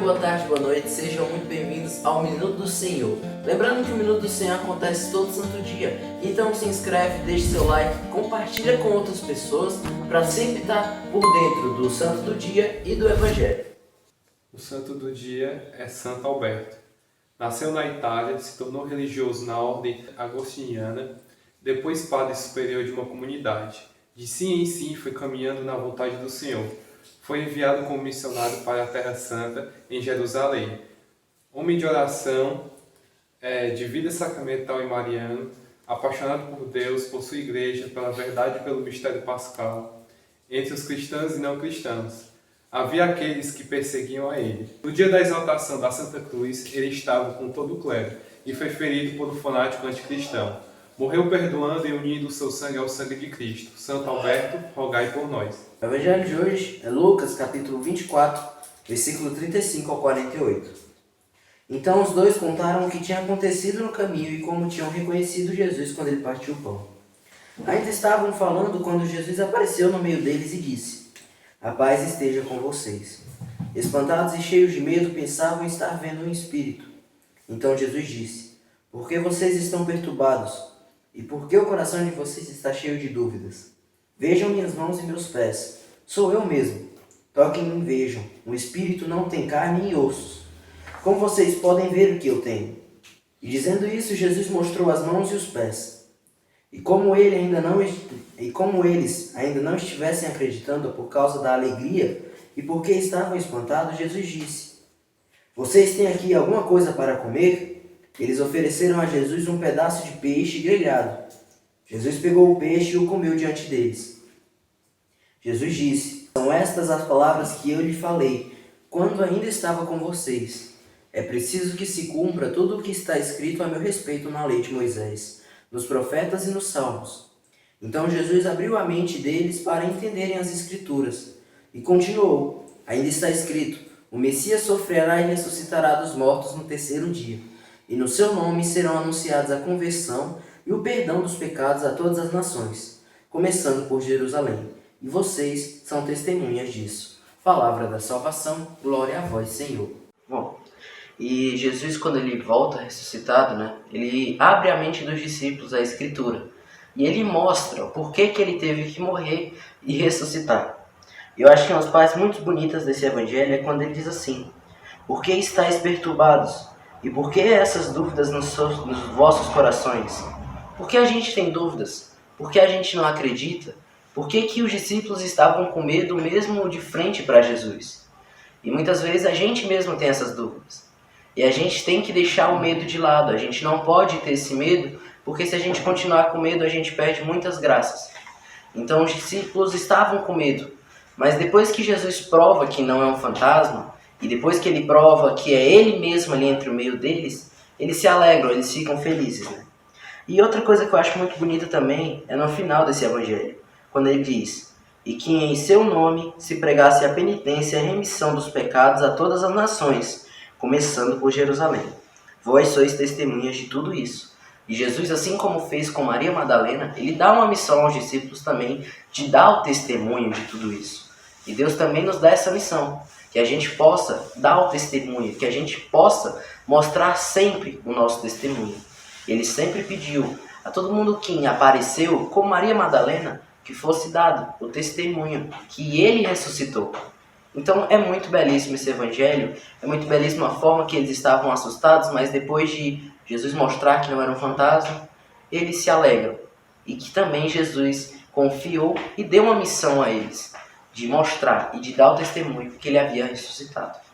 boa tarde, boa noite, sejam muito bem-vindos ao Minuto do Senhor. Lembrando que o Minuto do Senhor acontece todo santo dia, então se inscreve, deixe seu like, compartilha com outras pessoas para sempre estar por dentro do santo do dia e do Evangelho. O santo do dia é Santo Alberto. Nasceu na Itália, se tornou religioso na ordem agostiniana, depois padre superior de uma comunidade. De si em si foi caminhando na vontade do Senhor. Foi enviado como missionário para a Terra Santa, em Jerusalém. Homem de oração, de vida sacramental e mariano, apaixonado por Deus, por sua igreja, pela verdade e pelo mistério pascal, entre os cristãos e não cristãos. Havia aqueles que perseguiam a ele. No dia da exaltação da Santa Cruz, ele estava com todo o clero e foi ferido por um fanático anticristão. Morreu perdoando e unindo o seu sangue ao sangue de Cristo. Santo Alberto, rogai por nós. O Evangelho de hoje é Lucas, capítulo 24, versículo 35 ao 48. Então os dois contaram o que tinha acontecido no caminho e como tinham reconhecido Jesus quando ele partiu o pão. Ainda estavam falando quando Jesus apareceu no meio deles e disse: "A paz esteja com vocês." Espantados e cheios de medo, pensavam estar vendo um espírito. Então Jesus disse: "Por que vocês estão perturbados? E por que o coração de vocês está cheio de dúvidas? Vejam minhas mãos e meus pés. Sou eu mesmo. Toquem e vejam. Um espírito não tem carne e ossos. Como vocês podem ver o que eu tenho?" E dizendo isso, Jesus mostrou as mãos e os pés. E como eles ainda não estivessem acreditando por causa da alegria e porque estavam espantados, Jesus disse: "Vocês têm aqui alguma coisa para comer?" Eles ofereceram a Jesus um pedaço de peixe grelhado. Jesus pegou o peixe e o comeu diante deles. Jesus disse: "São estas as palavras que eu lhe falei quando ainda estava com vocês. É preciso que se cumpra tudo o que está escrito a meu respeito na lei de Moisés, nos profetas e nos salmos." Então Jesus abriu a mente deles para entenderem as Escrituras e continuou: "Ainda está escrito: o Messias sofrerá e ressuscitará dos mortos no terceiro dia. E no seu nome serão anunciados a conversão e o perdão dos pecados a todas as nações, começando por Jerusalém. E vocês são testemunhas disso." Palavra da salvação, glória a vós, Senhor. Bom, e Jesus, quando ele volta ressuscitado, ele abre a mente dos discípulos à Escritura. E ele mostra o porquê que ele teve que morrer e ressuscitar. E eu acho que umas partes muito bonitas desse evangelho é quando ele diz assim: "Por que estáis perturbados? E por que essas dúvidas nos vossos corações?" Por que a gente tem dúvidas? Por que a gente não acredita? Por que os discípulos estavam com medo mesmo de frente para Jesus? E muitas vezes a gente mesmo tem essas dúvidas. E a gente tem que deixar o medo de lado. A gente não pode ter esse medo, porque se a gente continuar com medo, a gente perde muitas graças. Então os discípulos estavam com medo. Mas depois que Jesus prova que não é um fantasma, e depois que ele prova que é ele mesmo ali entre o meio deles, eles se alegram, eles ficam felizes. E outra coisa que eu acho muito bonita também é no final desse evangelho, quando ele diz: "E que em seu nome se pregasse a penitência e a remissão dos pecados a todas as nações, começando por Jerusalém. Vós sois testemunhas de tudo isso." E Jesus, assim como fez com Maria Madalena, ele dá uma missão aos discípulos também de dar o testemunho de tudo isso. E Deus também nos dá essa missão, que a gente possa dar o testemunho, que a gente possa mostrar sempre o nosso testemunho. Ele sempre pediu a todo mundo que apareceu, como Maria Madalena, que fosse dado o testemunho, que ele ressuscitou. Então é muito belíssimo esse evangelho, é muito belíssimo a forma que eles estavam assustados, mas depois de Jesus mostrar que não era um fantasma, eles se alegram. E que também Jesus confiou e deu uma missão a eles, de mostrar e de dar o testemunho que ele havia ressuscitado.